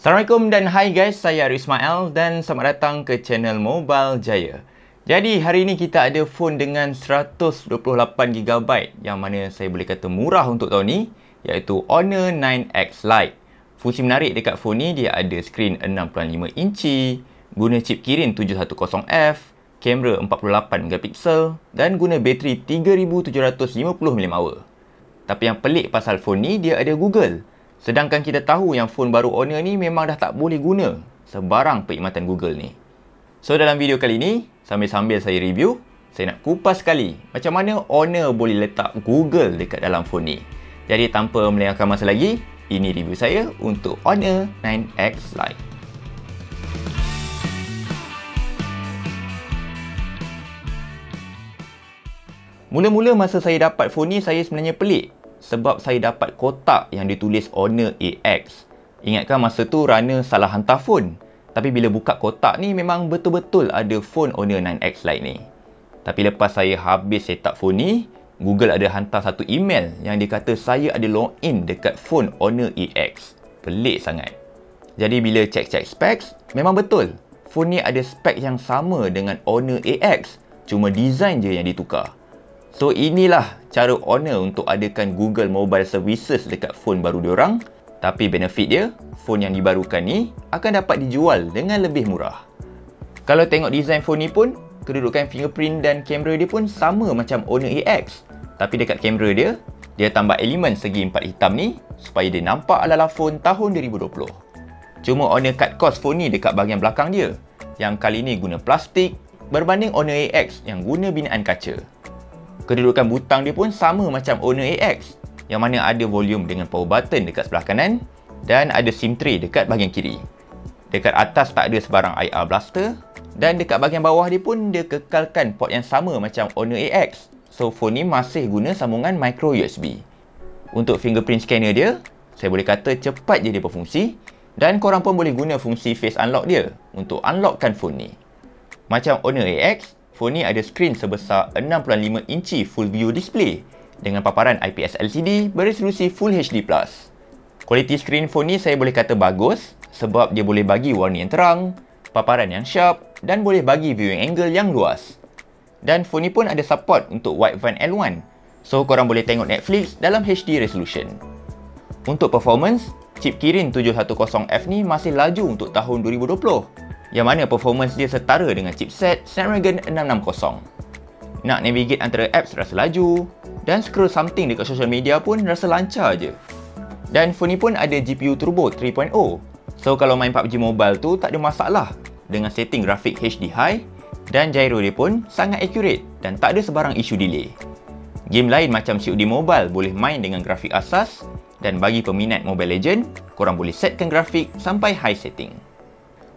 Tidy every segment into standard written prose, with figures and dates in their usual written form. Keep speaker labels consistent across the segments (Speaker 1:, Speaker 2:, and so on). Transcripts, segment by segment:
Speaker 1: Assalamualaikum dan hai guys, saya Arif Ismail dan selamat datang ke channel Mobile Jaya. Jadi hari ini kita ada phone dengan 128GB yang mana saya boleh kata murah untuk tahun ni, iaitu Honor 9X Lite. Fungsi menarik dekat phone ni, dia ada skrin 6.5 inci, guna chip Kirin 710F, kamera 48MP dan guna bateri 3750mAh. Tapi yang pelik pasal phone ni, dia ada Google. Sedangkan kita tahu yang phone baru Honor ni memang dah tak boleh guna sebarang perkhidmatan Google ni. So dalam video kali ni, sambil-sambil saya review, saya nak kupas sekali macam mana Honor boleh letak Google dekat dalam phone ni. Jadi tanpa melengahkan masa lagi, ini review saya untuk Honor 9X Lite. Mula-mula masa saya dapat phone ni, saya sebenarnya pelik. Sebab saya dapat kotak yang ditulis Honor AX. Ingatkan masa tu Rana salah hantar phone. Tapi bila buka kotak ni memang betul-betul ada phone Honor 9X Lite ni. Tapi lepas saya habis set up phone ni, Google ada hantar satu email yang dia kata saya ada login dekat phone Honor AX. Pelik sangat. Jadi bila cek-cek specs, memang betul. Phone ni ada spek yang sama dengan Honor AX. Cuma design je yang ditukar. So inilah cara Honor untuk adakan Google Mobile Services dekat phone baru diorang. Tapi benefit dia, phone yang dibarukan ni akan dapat dijual dengan lebih murah. Kalau tengok design phone ni pun, kedudukan fingerprint dan kamera dia pun sama macam Honor AX. Tapi dekat kamera dia, dia tambah elemen segi empat hitam ni supaya dia nampak ala-ala phone tahun 2020. Cuma Honor cut cost phone ni dekat bahagian belakang dia, yang kali ni guna plastik berbanding Honor AX yang guna binaan kaca. Kedudukan butang dia pun sama macam Honor AX, yang mana ada volume dengan power button dekat sebelah kanan dan ada SIM tray dekat bahagian kiri. Dekat atas tak ada sebarang IR blaster dan dekat bahagian bawah dia pun dia kekalkan port yang sama macam Honor AX. So phone ni masih guna sambungan micro USB. Untuk fingerprint scanner dia, saya boleh kata cepat je dia berfungsi dan korang pun boleh guna fungsi face unlock dia untuk unlockkan phone ni. Macam Honor AX, phone ni ada skrin sebesar 6.5 inci full view display dengan paparan IPS LCD beresolusi Full HD+. Kualiti skrin phone ni saya boleh kata bagus sebab dia boleh bagi warna yang terang, paparan yang sharp dan boleh bagi viewing angle yang luas. Dan phone ni pun ada support untuk wideband L1, so korang boleh tengok Netflix dalam HD resolution. Untuk performance, chip Kirin 710F ni masih laju untuk tahun 2020. Yang mana performance dia setara dengan chipset Snapdragon 660. Nak navigate antara apps rasa laju dan scroll something dekat social media pun rasa lancar je. Dan phone ni pun ada GPU Turbo 3.0. So kalau main PUBG Mobile tu tak ada masalah dengan setting grafik HD High dan gyro dia pun sangat accurate dan tak ada sebarang isu delay. Game lain macam COD Mobile boleh main dengan grafik asas dan bagi peminat Mobile Legend, korang boleh setkan grafik sampai high setting.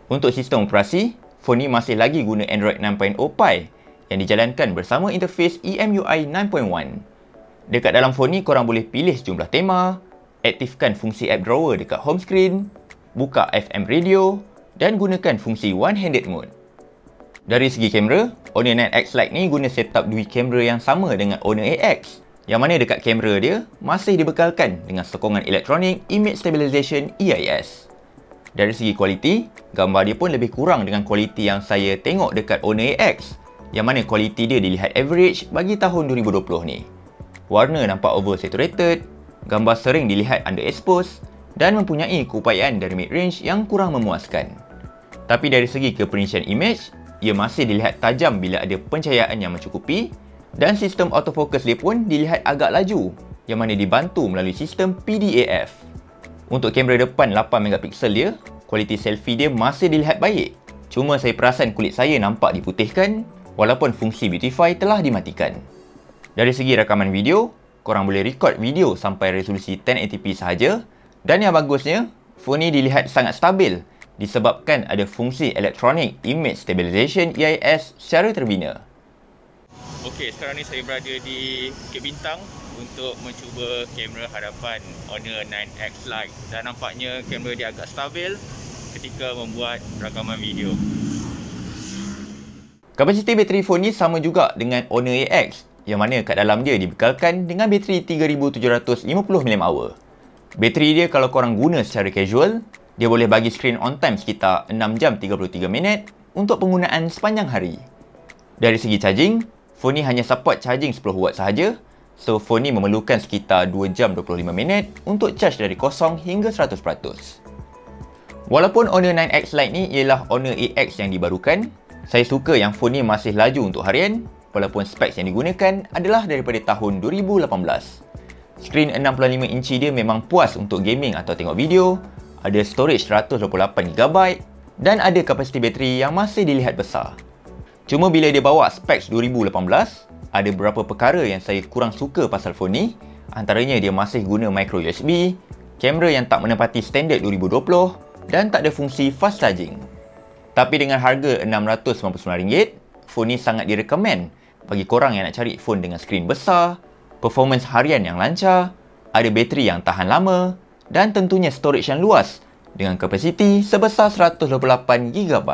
Speaker 1: Untuk sistem operasi, phone ni masih lagi guna Android 9.0 Pie yang dijalankan bersama interface EMUI 9.1. Dekat dalam phone ni, korang boleh pilih sejumlah tema, aktifkan fungsi app drawer dekat home screen, buka FM radio dan gunakan fungsi one-handed mode. Dari segi kamera, Honor 9X Lite ni guna setup dual kamera yang sama dengan Honor AX, yang mana dekat kamera dia masih dibekalkan dengan sokongan elektronik Image Stabilization EIS. Dari segi kualiti, gambar dia pun lebih kurang dengan kualiti yang saya tengok dekat Honor AX, yang mana kualiti dia dilihat average bagi tahun 2020 ni. Warna nampak oversaturated, gambar sering dilihat underexposed dan mempunyai keupayaan dari mid-range yang kurang memuaskan. Tapi dari segi keperincian image, ia masih dilihat tajam bila ada pencahayaan yang mencukupi dan sistem autofocus dia pun dilihat agak laju, yang mana dibantu melalui sistem PDAF. Untuk kamera depan 8MP dia, kualiti selfie dia masih dilihat baik. Cuma saya perasan kulit saya nampak diputihkan walaupun fungsi beautify telah dimatikan. Dari segi rakaman video, korang boleh record video sampai resolusi 1080p sahaja dan yang bagusnya, phone ni dilihat sangat stabil disebabkan ada fungsi Electronic Image Stabilization EIS secara terbina. Okey, sekarang ni saya berada di Bukit Bintang untuk mencuba kamera hadapan Honor 9X Lite dan nampaknya kamera dia agak stabil ketika membuat rakaman video. Kapasiti bateri phone ni sama juga dengan Honor AX, yang mana kat dalam dia dibekalkan dengan bateri 3750mAh. Bateri dia kalau korang guna secara casual, Dia boleh bagi screen on time sekitar 6 jam 33 minit untuk penggunaan sepanjang hari. Dari segi charging, phone ni hanya support charging 10W sahaja. So, phone ni memerlukan sekitar 2 jam 25 minit untuk charge dari kosong hingga 100%. Walaupun Honor 9X Lite ni ialah Honor AX yang dibarukan, saya suka yang phone ni masih laju untuk harian walaupun specs yang digunakan adalah daripada tahun 2018. Skrin 6.5 inci dia memang puas untuk gaming atau tengok video, ada storage 128GB dan ada kapasiti bateri yang masih dilihat besar. Cuma bila dia bawa specs 2018, ada beberapa perkara yang saya kurang suka pasal phone ni. Antaranya dia masih guna micro USB, kamera yang tak menepati standard 2020 dan tak ada fungsi fast charging. Tapi dengan harga RM699, phone ni sangat direkomend bagi korang yang nak cari phone dengan skrin besar, performance harian yang lancar, ada bateri yang tahan lama dan tentunya storage yang luas dengan kapasiti sebesar 128GB.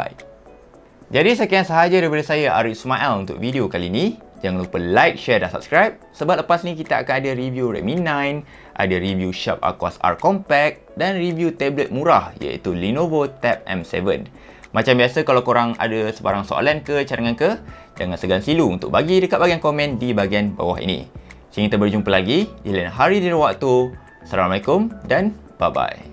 Speaker 1: Jadi sekian sahaja daripada saya, Arif Ismail, untuk video kali ni. Jangan lupa like, share dan subscribe sebab lepas ni kita akan ada review Redmi 9, ada review Sharp Aquos R Compact dan review tablet murah iaitu Lenovo Tab M7. Macam biasa, kalau korang ada sebarang soalan ke, cadangan ke, jangan segan silu untuk bagi dekat bahagian komen di bahagian bawah ini. Sehingga kita berjumpa lagi di lain hari di lain waktu. Assalamualaikum dan bye-bye.